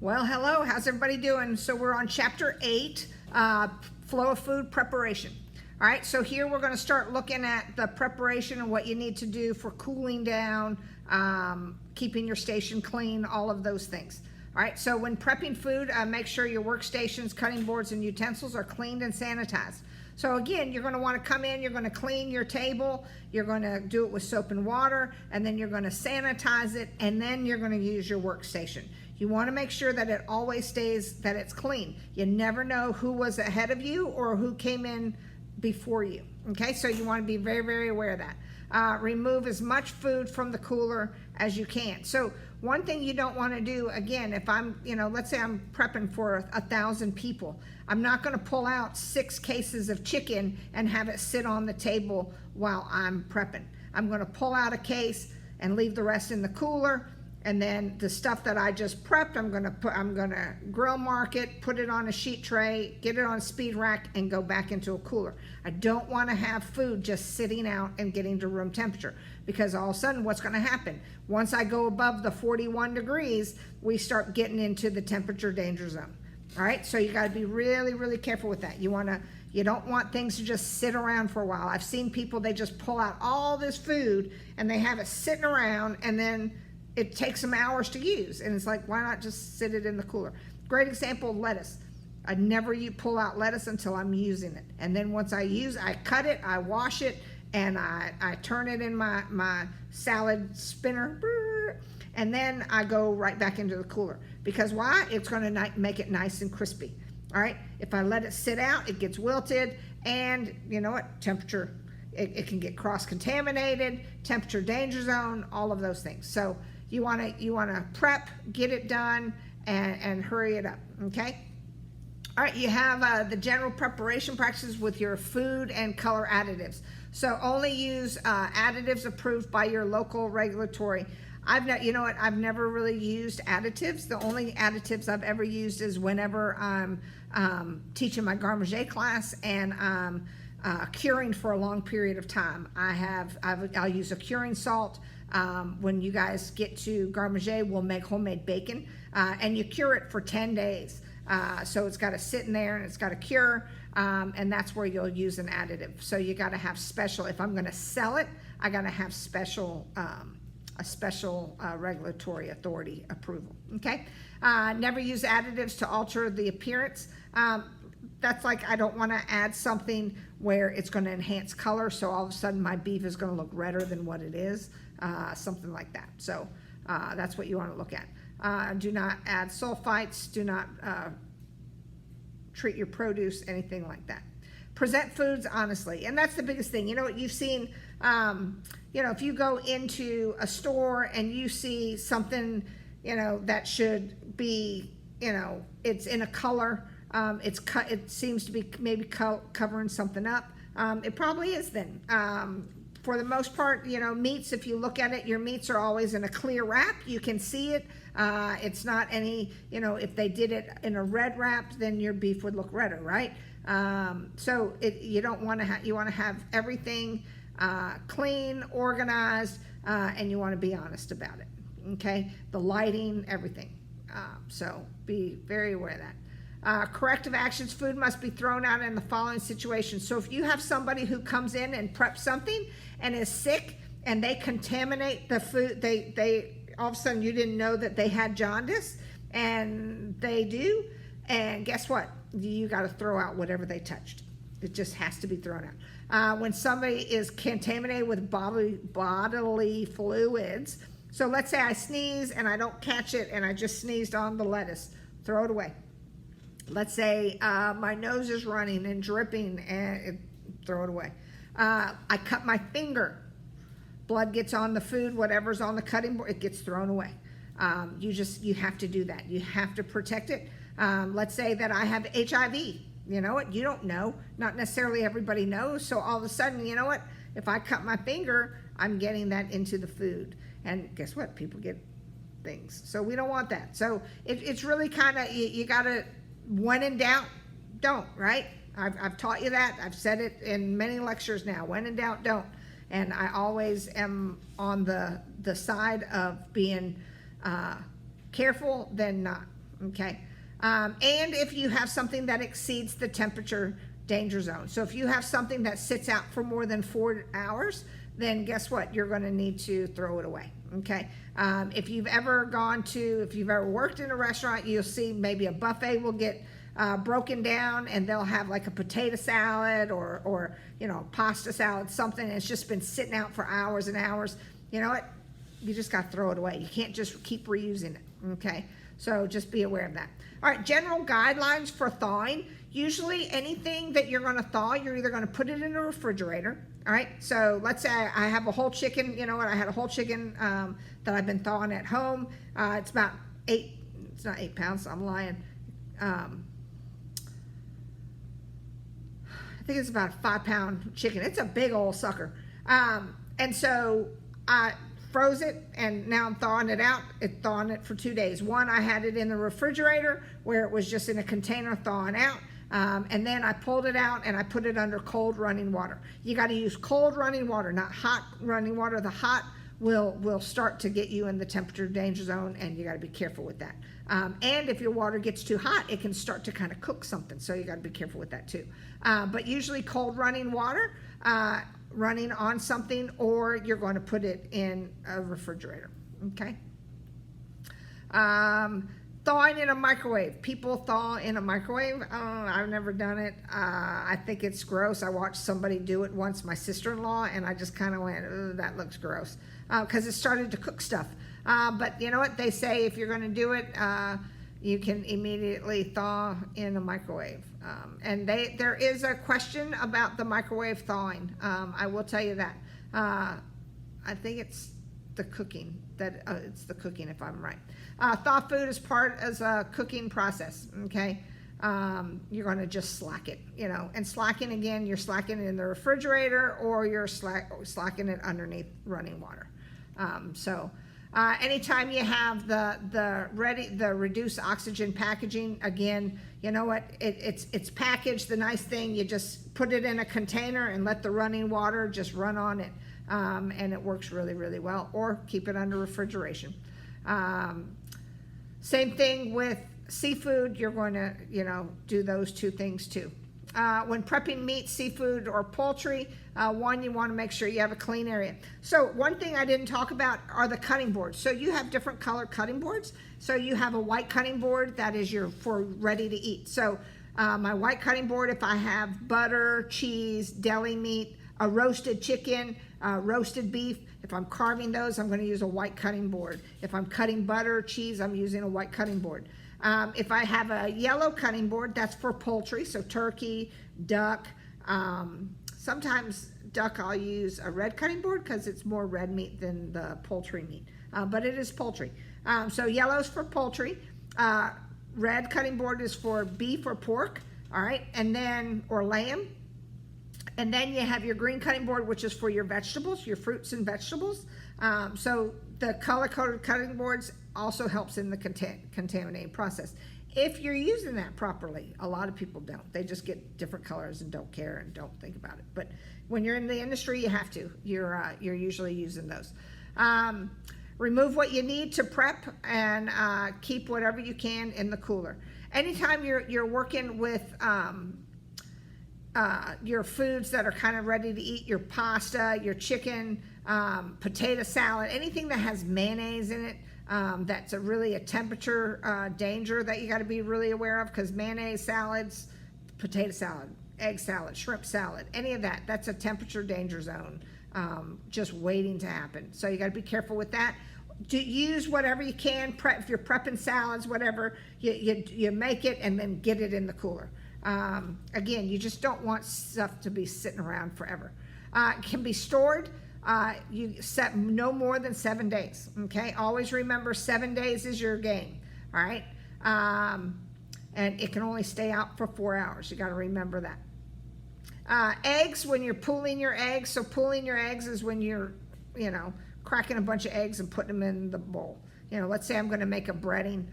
Well, hello, how's everybody doing? So we're on chapter 8, flow of food preparation. All right, so here we're going to start looking at the preparation and what you need to do for cooling down, keeping your station clean, all of those things. All right, so when prepping food, make sure your workstations, cutting boards, and utensils are cleaned and sanitized. So again, you're going to want to come in, you're going to clean your table, you're going to do it with soap and water, and then you're going to sanitize it, and then you're going to use your workstation. You want to make sure that it always stays, that it's clean. You never know who was ahead of you or who came in before you. Okay, so you want to be very, very aware of that. Remove as much food from the cooler as you can. So one thing you don't want to do, again, if I'm, let's say I'm prepping for 1,000 people, I'm not going to pull out 6 cases of chicken and have it sit on the table while I'm prepping. I'm going to pull out a case and leave the rest in the cooler. And then the stuff that I just prepped, I'm gonna grill mark it, put it on a sheet tray, get it on a speed rack, and go back into a cooler. I don't want to have food just sitting out and getting to room temperature, because all of a sudden what's going to happen? Once I go above the 41 degrees, we start getting into the temperature danger zone. All right, so you got to be really, really careful with that. You don't want things to just sit around for a while. I've seen people, they just pull out all this food and they have it sitting around, and then it takes them hours to use, and it's like, why not just sit it in the cooler? Great example, lettuce. I never pull out lettuce until I'm using it, and then once I cut it, I wash it, and I turn it in my salad spinner, and then I go right back into the cooler. Because why? It's going to make it nice and crispy. All right, if I let it sit out, it gets wilted, and you know what? Temperature, it can get cross-contaminated, temperature danger zone, all of those things. So you want to prep, get it done, and hurry it up. Okay. All right. You have the general preparation practices with your food and color additives. So only use additives approved by your local regulatory. I've never really used additives. The only additives I've ever used is whenever I'm teaching my Garde class and curing for a long period of time. I'll use a curing salt. When you guys get to Garde, we'll make homemade bacon, and you cure it for 10 days. So it's got to sit in there and it's got to cure, and that's where you'll use an additive. So you got to have special, if I'm going to sell it, I got to have a special regulatory authority approval. Okay. Never use additives to alter the appearance. That's like, I don't want to add something where it's going to enhance color, so all of a sudden my beef is going to look redder than what it is, something like that. So that's what you want to look at. Do not add sulfites, do not treat your produce, anything like that. Present foods honestly, and that's the biggest thing. You've seen, if you go into a store and you see something, that should be, it's in a color, it seems to be maybe covering something up. It probably is then. For the most part, meats, if you look at it, your meats are always in a clear wrap. You can see it. It's not any, if they did it in a red wrap, then your beef would look redder, right? So you don't want to you want to have everything clean, organized, and you want to be honest about it. Okay, the lighting, everything. So be very aware of that. Corrective actions, food must be thrown out in the following situations. So if you have somebody who comes in and preps something and is sick and they contaminate the food, they all of a sudden you didn't know that they had jaundice, and they do, and guess what? You got to throw out whatever they touched. It just has to be thrown out. When somebody is contaminated with bodily fluids, so let's say I sneeze and I don't catch it and I just sneezed on the lettuce, throw it away. Let's say my nose is running and dripping, and throw it away. I cut my finger, blood gets on the food, whatever's on the cutting board, it gets thrown away. You have to do that. You have to protect it. Let's say that I have HIV. You know what? You don't know. Not necessarily everybody knows. So all of a sudden, you know what? If I cut my finger, I'm getting that into the food. And guess what? People get things. So we don't want that. So it's really kind of, you got to, when in doubt, don't, right? I've taught you that. I've said it in many lectures now. When in doubt, don't. And I always am on the side of being careful than not. okay? And if you have something that exceeds the temperature danger zone. So if you have something that sits out for more than 4 hours, then guess what? You're going to need to throw it away, okay? If you've ever worked in a restaurant, you'll see maybe a buffet will get broken down, and they'll have like a potato salad or pasta salad, something that's just been sitting out for hours and hours. You know what? You just got to throw it away. You can't just keep reusing it, okay? So just be aware of that. All right, general guidelines for thawing. Usually anything that you're going to thaw, you're either going to put it in a refrigerator. All right, so let's say I have a whole chicken. You know what? I had a whole chicken that I've been thawing at home. It's about it's not 8 pounds, I'm lying. I think it's about a 5-pound chicken. It's a big old sucker. And so I froze it, and now I'm thawing it out. Thawing it for 2 days. One, I had it in the refrigerator where it was just in a container thawing out. And then I pulled it out and I put it under cold running water. You got to use cold running water, not hot running water. The hot will start to get you in the temperature danger zone, and you got to be careful with that. And if your water gets too hot, it can start to kind of cook something, so you got to be careful with that too. But usually cold running water, running on something, or you're going to put it in a refrigerator, okay? Thawing in a microwave. People thaw in a microwave. I've never done it. I think it's gross. I watched somebody do it once, my sister-in-law, and I just kind of went, "Ugh, that looks gross," because it started to cook stuff. But you know what? They say if you're going to do it, you can immediately thaw in a microwave. And there is a question about the microwave thawing. I will tell you that. I think it's the cooking. It's the cooking, if I'm right. Thaw food is part as a cooking process, okay? You're going to just slack it, and slacking, again, you're slacking it in the refrigerator, or you're slacking it underneath running water. Anytime you have the reduced oxygen packaging, again, you know what, it's packaged. The nice thing, you just put it in a container and let the running water just run on it, and it works really, really well. Or keep it under refrigeration. Same thing with seafood. You're going to, do those two things too. When prepping meat, seafood, or poultry, one, you want to make sure you have a clean area. So one thing I didn't talk about are the cutting boards. So you have different color cutting boards. So you have a white cutting board that is for ready to eat. So my white cutting board, if I have butter, cheese, deli meat, a roasted chicken, roasted beef, if I'm carving those, I'm going to use a white cutting board. If I'm cutting butter, cheese, I'm using a white cutting board. If I have a yellow cutting board, that's for poultry, so turkey, duck. Sometimes duck I'll use a red cutting board because it's more red meat than the poultry meat, but it is poultry. So yellow's for poultry. Red cutting board is for beef or pork, all right, or lamb. And then you have your green cutting board, which is for your vegetables, your fruits and vegetables. So the color-coded cutting boards also helps in the contaminating process. If you're using that properly, a lot of people don't. They just get different colors and don't care and don't think about it. But when you're in the industry, you have to. You're usually using those. Remove what you need to prep, and keep whatever you can in the cooler. Anytime you're working with your foods that are kind of ready to eat, your pasta, your chicken, potato salad, anything that has mayonnaise in it, that's really a temperature danger that you got to be really aware of, because mayonnaise salads, potato salad, egg salad, shrimp salad, any of that, that's a temperature danger zone, just waiting to happen. So you got to be careful with that. Use whatever you can. If you're prepping salads, whatever, you make it and then get it in the cooler. Again, you just don't want stuff to be sitting around forever. It can be stored. You set no more than 7 days. Okay, always remember 7 days is your game. All right, and it can only stay out for 4 hours. You got to remember that. Eggs, when you're pooling your eggs. So pooling your eggs is when you're, cracking a bunch of eggs and putting them in the bowl. Let's say I'm going to make a breading.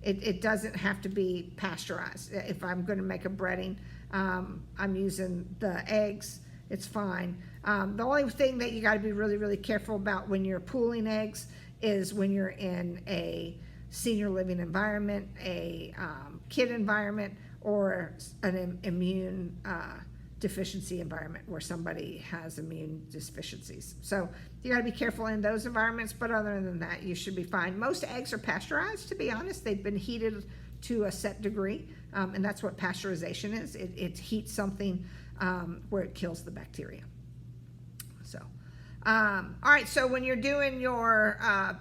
It doesn't have to be pasteurized. If I'm going to make a breading, I'm using the eggs, it's fine. The only thing that you got to be really, really careful about when you're pooling eggs is when you're in a senior living environment, a kid environment, or an immune deficiency environment where somebody has immune deficiencies. So you got to be careful in those environments, but other than that, you should be fine. Most eggs are pasteurized, to be honest. They've been heated to a set degree, and that's what pasteurization is. It heats something where it kills the bacteria. So, all right, so when you're doing your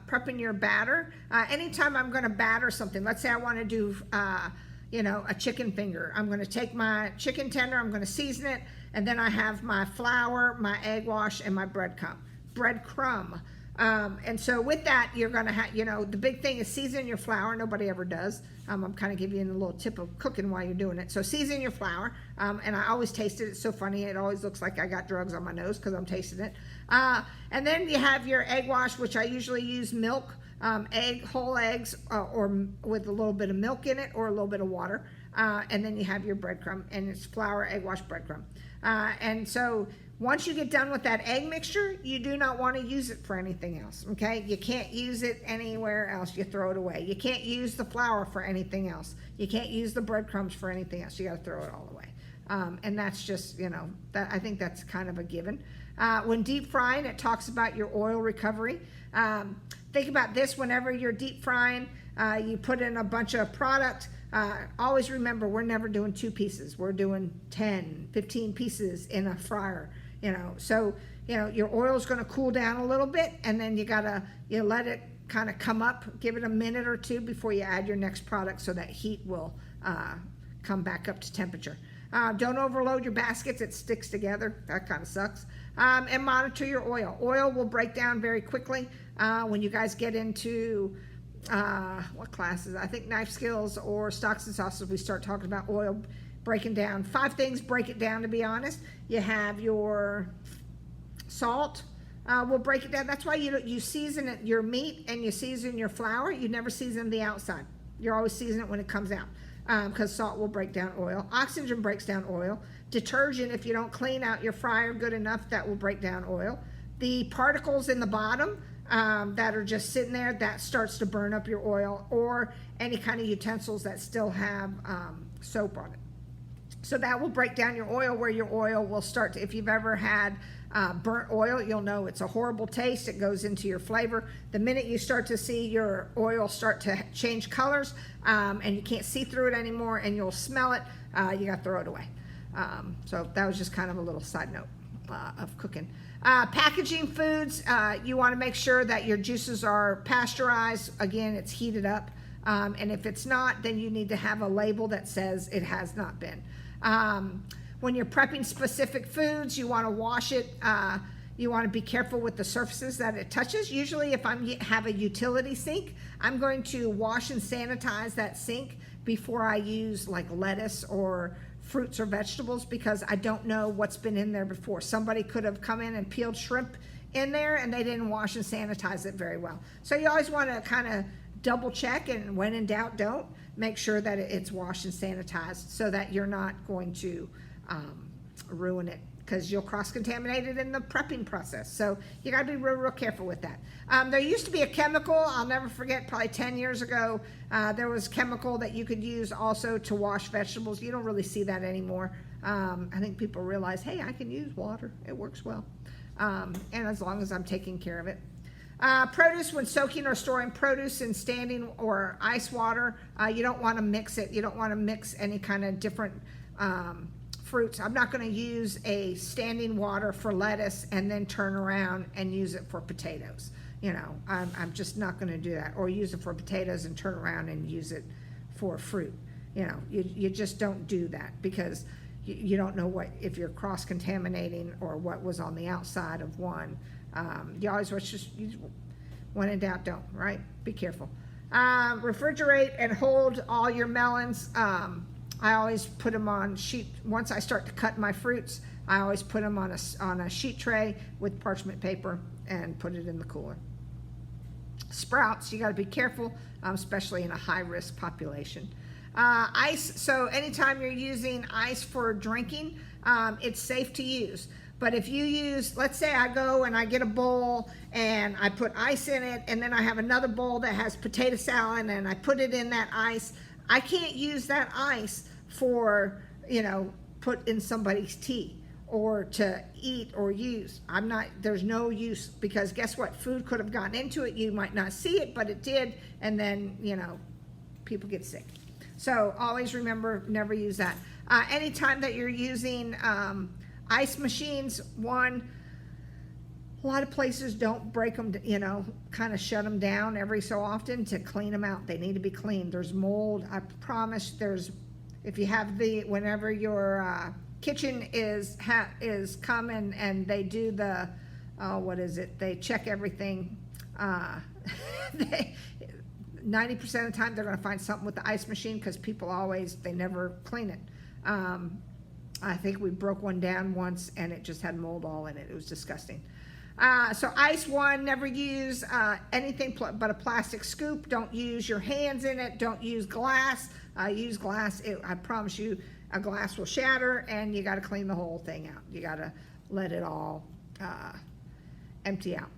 prepping your batter, anytime I'm going to batter something, let's say I want to do a chicken finger. I'm going to take my chicken tender, I'm going to season it, and then I have my flour, my egg wash, and my breadcrumb. And so with that, you're going to have, the big thing is season your flour. Nobody ever does. I'm kind of giving you a little tip of cooking while you're doing it. So season your flour, and I always taste it. It's so funny. It always looks like I got drugs on my nose because I'm tasting it. And then you have your egg wash, which I usually use milk, whole eggs, or with a little bit of milk in it or a little bit of water. And then you have your breadcrumb, and it's flour, egg wash, breadcrumb. And so once you get done with that egg mixture, you do not want to use it for anything else, okay? You can't use it anywhere else. You throw it away. You can't use the flour for anything else. You can't use the breadcrumbs for anything else. You got to throw it all away. And that's just, I think that's kind of a given. When deep frying, it talks about your oil recovery. Think about this whenever you're deep frying, you put in a bunch of product. Always remember, we're never doing 2 pieces. We're doing 10, 15 pieces in a fryer, So, your oil is going to cool down a little bit, and then you let it kind of come up, give it a minute or 2 before you add your next product so that heat will come back up to temperature. Don't overload your baskets. It sticks together. That kind of sucks. And monitor your oil. Oil will break down very quickly when you guys get into what classes? I think knife skills or stocks and sauces. We start talking about oil breaking down. 5 things break it down, to be honest. You have your salt. Will break it down. That's why you season it, your meat, and you season your flour. You never season the outside. You're always seasoning it when it comes out, because salt will break down oil. Oxygen breaks down oil. Detergent, if you don't clean out your fryer good enough, that will break down oil. The particles in the bottom that are just sitting there, that starts to burn up your oil, or any kind of utensils that still have soap on it. So that will break down your oil, where your oil will start to, if you've ever had burnt oil, you'll know it's a horrible taste. It goes into your flavor. The minute you start to see your oil start to change colors, and you can't see through it anymore, and you'll smell it, you got to throw it away. So that was just kind of a little side note of cooking. Packaging foods, you want to make sure that your juices are pasteurized. Again, it's heated up. And if it's not, then you need to have a label that says it has not been. When you're prepping specific foods, you want to wash it. You want to be careful with the surfaces that it touches. Usually if I have a utility sink, I'm going to wash and sanitize that sink before I use like lettuce or fruits or vegetables, because I don't know what's been in there before. Somebody could have come in and peeled shrimp in there and they didn't wash and sanitize it very well. So you always want to kind of double check, and when in doubt, don't. Make sure that it's washed and sanitized so that you're not going to ruin it, because you'll cross-contaminate it in the prepping process. So you got to be real careful with that. There used to be a chemical, I'll never forget, probably 10 years ago, there was chemical that you could use also to wash vegetables. You don't really see that anymore. I think people realize, hey, I can use water. It works well. And as long as I'm taking care of it. Produce, when soaking or storing produce in standing or ice water, you don't want to mix it. You don't want to mix any kind of different fruits. I'm not going to use a standing water for lettuce and then turn around and use it for potatoes. I'm just not going to do that. Or use it for potatoes and turn around and use it for fruit. You just don't do that, because you don't know if you're cross-contaminating or what was on the outside of one. You always when in doubt, don't, right? Be careful. Refrigerate and hold all your melons. I always put them on sheet. Once I start to cut my fruits, I always put them on a sheet tray with parchment paper and put it in the cooler. Sprouts, you got to be careful, especially in a high-risk population. Ice, so anytime you're using ice for drinking, it's safe to use. But if you use, let's say I go and I get a bowl and I put ice in it, and then I have another bowl that has potato salad and I put it in that ice, I can't use that ice for, put in somebody's tea or to eat or use. There's no use, because guess what? Food could have gotten into it. You might not see it, but it did. And then, people get sick. So always remember, never use that. Anytime that you're using ice machines, a lot of places don't break them, kind of shut them down every so often to clean them out. They need to be cleaned. There's mold. I promise if you have whenever your kitchen is coming and they do the, they check everything. 90% of the time they're going to find something with the ice machine, because people they never clean it. I think we broke one down once and it just had mold all in it. It was disgusting. So ice never use anything but a plastic scoop. Don't use your hands in it. Don't use glass. Use glass. I promise you, a glass will shatter, and you got to clean the whole thing out. You got to let it all empty out.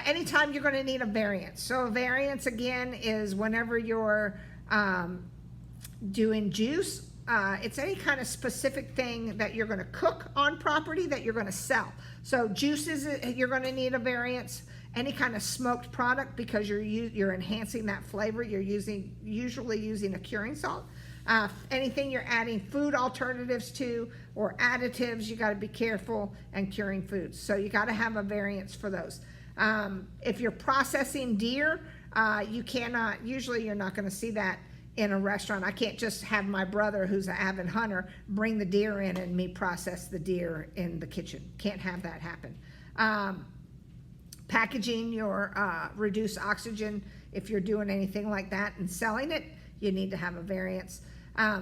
Anytime you're going to need a variance. So a variance, again, is whenever you're doing juice. It's any kind of specific thing that you're going to cook on property that you're going to sell. So juices, you're going to need a variance. Any kind of smoked product, because you're enhancing that flavor, you're usually using a curing salt. Anything you're adding food alternatives to or additives, you got to be careful, and curing foods. So you got to have a variance for those. If you're processing deer, usually you're not going to see that in a restaurant. I can't just have my brother, who's an avid hunter, bring the deer in and me process the deer in the kitchen. Can't have that happen. Packaging your reduced oxygen, if you're doing anything like that and selling it, you need to have a variance.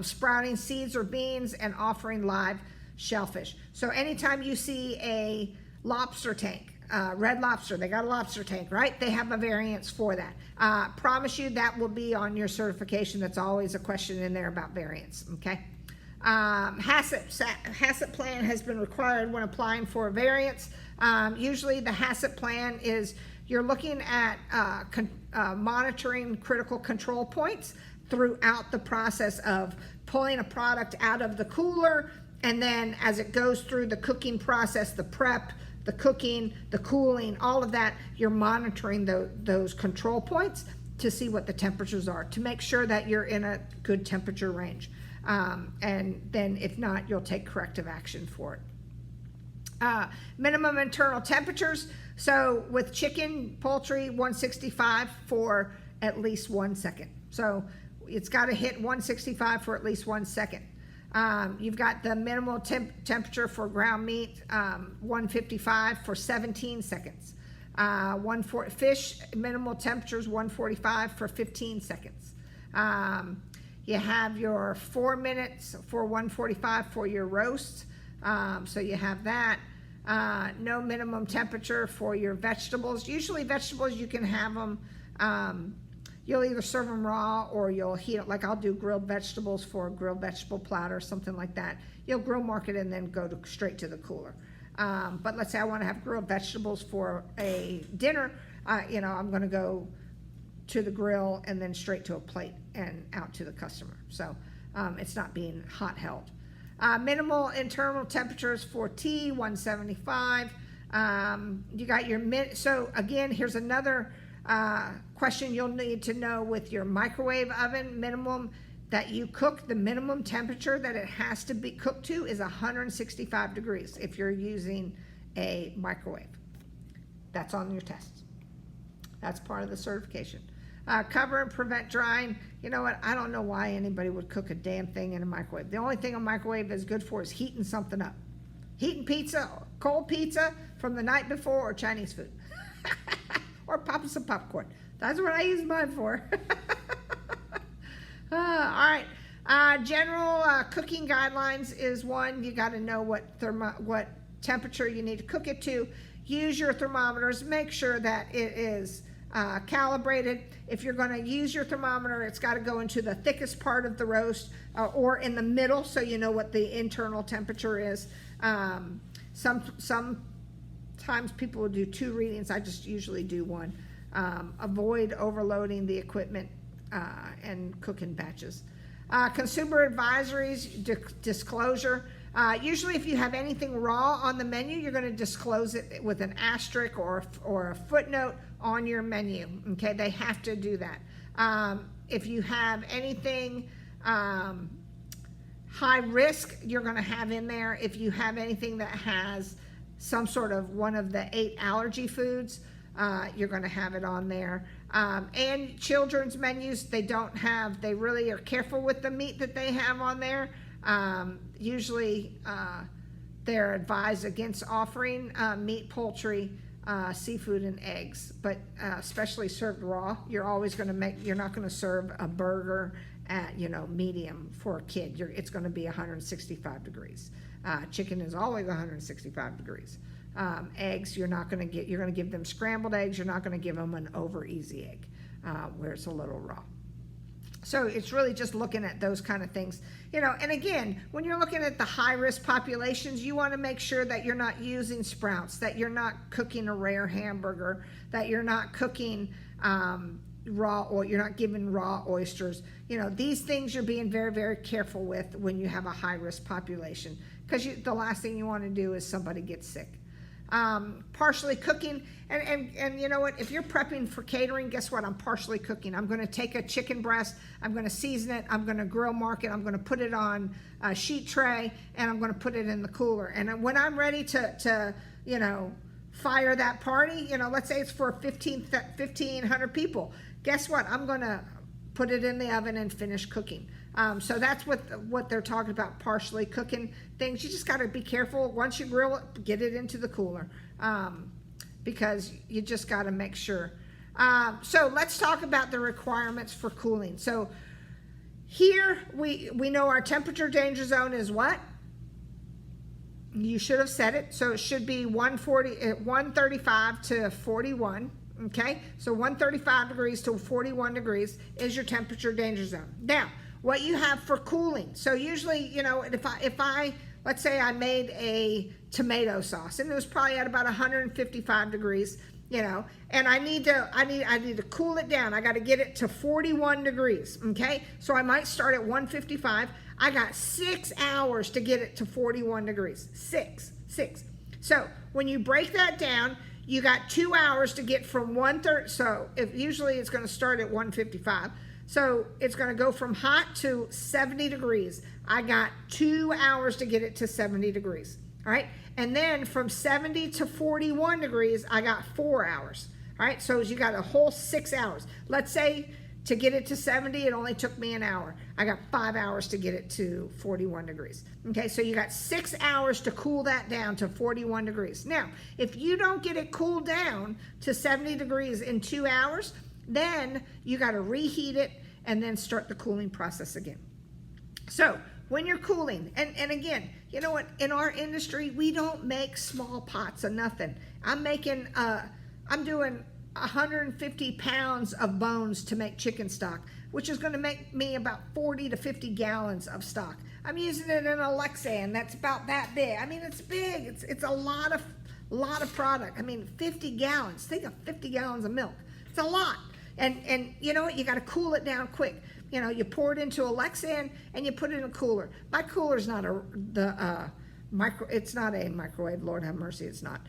Sprouting seeds or beans and offering live shellfish. So anytime you see a lobster tank, Red Lobster, they got a lobster tank, right? They have a variance for that. Promise you that will be on your certification. That's always a question in there about variance, okay? HACCP plan has been required when applying for a variance. Usually the HACCP plan is you're looking at monitoring critical control points throughout the process of pulling a product out of the cooler, and then as it goes through the cooking process, the prep, the cooking, the cooling, all of that, you're monitoring those control points to see what the temperatures are, to make sure that you're in a good temperature range. And then if not, you'll take corrective action for it. Minimum internal temperatures. So with chicken, poultry, 165 for at least 1 second. So it's got to hit 165 for at least 1 second. You've got the minimal temperature for ground meat, 155 for 17 seconds. Fish, minimal temperatures, 145 for 15 seconds. You have your 4 minutes for 145 for your roast. So you have that. No minimum temperature for your vegetables. Usually vegetables, you can have them, you'll either serve them raw or you'll heat it. Like I'll do grilled vegetables for a grilled vegetable platter, something like that. You'll grill mark it and then go straight to the cooler. But let's say I want to have grilled vegetables for a dinner. I'm going to go to the grill and then straight to a plate and out to the customer. So it's not being hot held. Minimal internal temperatures for tea, 175. You got your so again, here's another question you'll need to know with your microwave oven. Minimum that you cook, the minimum temperature that it has to be cooked to is 165 degrees if you're using a microwave. That's on your test. That's part of the certification. Cover and prevent drying. You know what? I don't know why anybody would cook a damn thing in a microwave. The only thing a microwave is good for is heating something up. Heating pizza, cold pizza from the night before, or Chinese food. Or popping some popcorn. That's what I use mine for. All right. General cooking guidelines is one. You got to know what temperature you need to cook it to. Use your thermometers. Make sure that it is calibrated. If you're going to use your thermometer, it's got to go into the thickest part of the roast or in the middle, so you know what the internal temperature is. Sometimes people will do 2 readings. I just usually do 1. Avoid overloading the equipment and cooking batches. Consumer advisories, disclosure. Usually if you have anything raw on the menu, you're going to disclose it with an asterisk or a footnote on your menu. Okay, they have to do that. If you have anything high risk, you're going to have in there. If you have anything that has some sort of one of the 8 allergy foods, you're going to have it on there. And children's menus, they really are careful with the meat that they have on there. Usually they're advised against offering meat, poultry, seafood, and eggs, but especially served raw. You're not going to serve a burger at, medium for a kid. It's going to be 165 degrees. Chicken is always 165 degrees. Eggs, you're going to give them scrambled eggs. You're not going to give them an over easy egg where it's a little raw. So it's really just looking at those kind of things, and again, when you're looking at the high risk populations, you want to make sure that you're not using sprouts, that you're not cooking a rare hamburger, that you're not cooking raw, or you're not giving raw oysters. These things you're being very, very careful with when you have a high risk population, because the last thing you want to do is somebody gets sick. Partially cooking, and you know what, if you're prepping for catering, guess what, I'm partially cooking. I'm going to take a chicken breast, I'm going to season it, I'm going to grill mark it, I'm going to put it on a sheet tray, and I'm going to put it in the cooler. And when I'm ready to fire that party, let's say it's for 1,500 people, guess what, I'm going to put it in the oven and finish cooking. So that's what they're talking about, partially cooking things. You just got to be careful. Once you grill it, get it into the cooler, because you just got to make sure. So let's talk about the requirements for cooling. So here we know our temperature danger zone is what? You should have said it. So it should be 135 to 41. Okay, so 135 degrees to 41 degrees is your temperature danger zone. Now, what you have for cooling. So usually, if I let's say I made a tomato sauce and it was probably at about 155 degrees, and I need to cool it down. I got to get it to 41 degrees. Okay, so I might start at 155. I got 6 hours to get it to 41 degrees. Six. So when you break that down, you got 2 hours to get from 130. So usually it's going to start at 155. So it's going to go from hot to 70 degrees. I got 2 hours to get it to 70 degrees. All right. And then from 70 to 41 degrees, I got 4 hours. All right. So you got a whole 6 hours. Let's say to get it to 70, it only took me an hour. I got 5 hours to get it to 41 degrees. Okay. So you got 6 hours to cool that down to 41 degrees. Now, if you don't get it cooled down to 70 degrees in 2 hours, then you got to reheat it and then start the cooling process again. So when you're cooling, and again, you know what, in our industry, we don't make small pots of nothing. I'm doing 150 pounds of bones to make chicken stock, which is going to make me about 40 to 50 gallons of stock. I'm using it in a Lexan that's about that big. I mean, it's big. It's a lot of product. I mean, 50 gallons. Think of 50 gallons of milk. It's a lot. And you know what? You got to cool it down quick. You pour it into a Lexan and you put it in a cooler. My cooler's not it's not a microwave. Lord have mercy, it's not.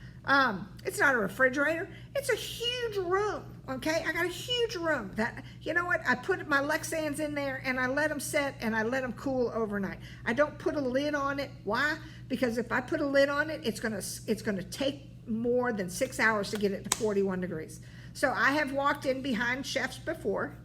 It's not a refrigerator. It's a huge room. Okay, I got a huge room. That, you know what? I put my Lexans in there and I let them set and I let them cool overnight. I don't put a lid on it. Why? Because if I put a lid on it, it's gonna take more than 6 hours to get it to 41 degrees. So I have walked in behind chefs before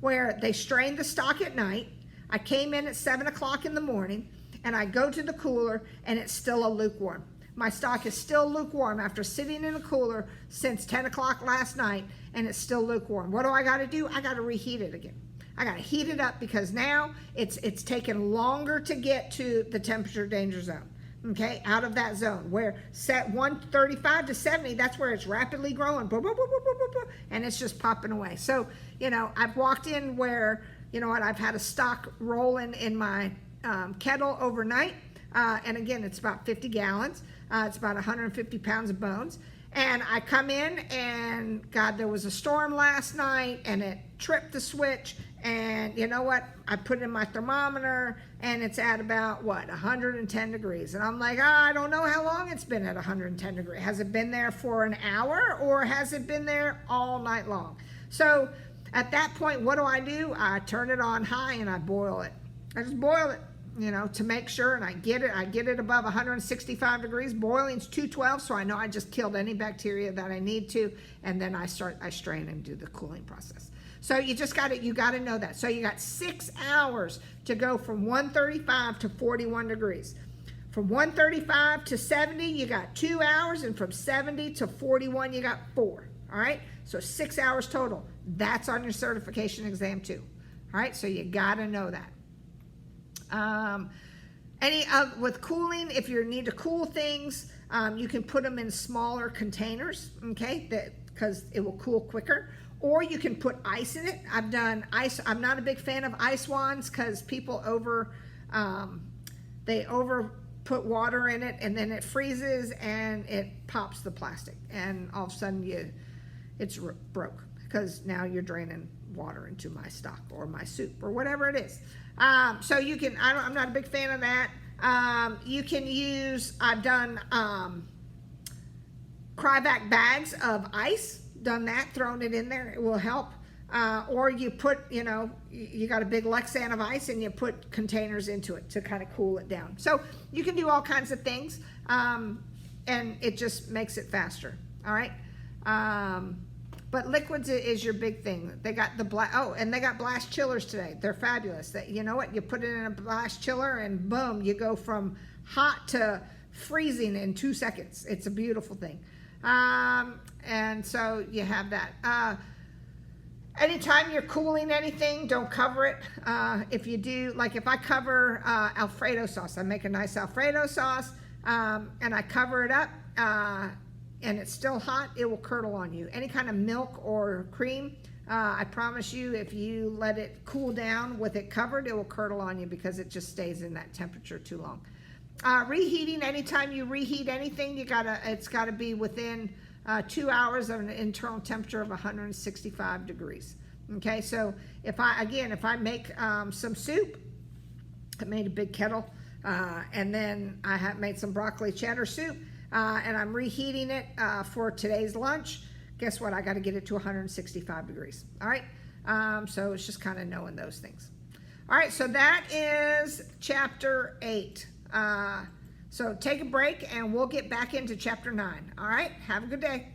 where they strained the stock at night. I came in at 7 o'clock in the morning and I go to the cooler and it's still a lukewarm. My stock is still lukewarm after sitting in a cooler since 10 o'clock last night and it's still lukewarm. What do I got to do? I got to reheat it again. I got to heat it up because now it's taken longer to get to the temperature danger zone. Okay, out of that zone where set 135 to 70, that's where it's rapidly growing, and it's just popping away. So, I've walked in where, I've had a stock rolling in my kettle overnight. And again, it's about 50 gallons. It's about 150 pounds of bones. And I come in and God, there was a storm last night and it tripped the switch. And you know what? I put it in my thermometer and it's at about, what, 110 degrees. And I'm like, oh, I don't know how long it's been at 110 degrees. Has it been there for an hour or has it been there all night long? So at that point, what do? I turn it on high and I boil it. I just boil it, you know, to make sure, and I get it above 165 degrees. Boiling's 212, so I know I just killed any bacteria that I need to, and then I strain and do the cooling process. So you got to know that. So you got 6 hours to go from 135 to 41 degrees. From 135 to 70, you got 2 hours, and from 70 to 41, you got 4. All right, so 6 hours total. That's on your certification exam too. All right, so you got to know that. With cooling, if you need to cool things, you can put them in smaller containers, okay, because it will cool quicker. Or you can put ice in it. I've done ice. I'm not a big fan of ice wands because people they put water in it and then it freezes and it pops the plastic, and all of a sudden it's broke because now you're draining water into my stock or my soup or whatever it is. So you can, I'm not a big fan of that. You can use, I've done Cryovac bags of ice, done that, thrown it in there, it will help. Or you put, you know, you got a big Lexan of ice and you put containers into it to kind of cool it down. So you can do all kinds of things, and it just makes it faster, all right? But liquids is your big thing. They got and they got blast chillers today. They're fabulous. You know what? You put it in a blast chiller and boom, you go from hot to freezing in 2 seconds. It's a beautiful thing. And so you have that. Anytime you're cooling anything, don't cover it. If you do, like if I cover Alfredo sauce, I make a nice Alfredo sauce, and I cover it up, and it's still hot, it will curdle on you. Any kind of milk or cream, I promise you, if you let it cool down with it covered, it will curdle on you because it just stays in that temperature too long. Reheating, anytime you reheat anything, it's gotta be within 2 hours of an internal temperature of 165 degrees. Okay, so if I make some soup, I made a big kettle, and then I have made some broccoli cheddar soup, and I'm reheating it for today's lunch. Guess what? I got to get it to 165 degrees. All right, so it's just kind of knowing those things. All right, so that is chapter 8. So take a break and we'll get back into chapter 9. All right, have a good day.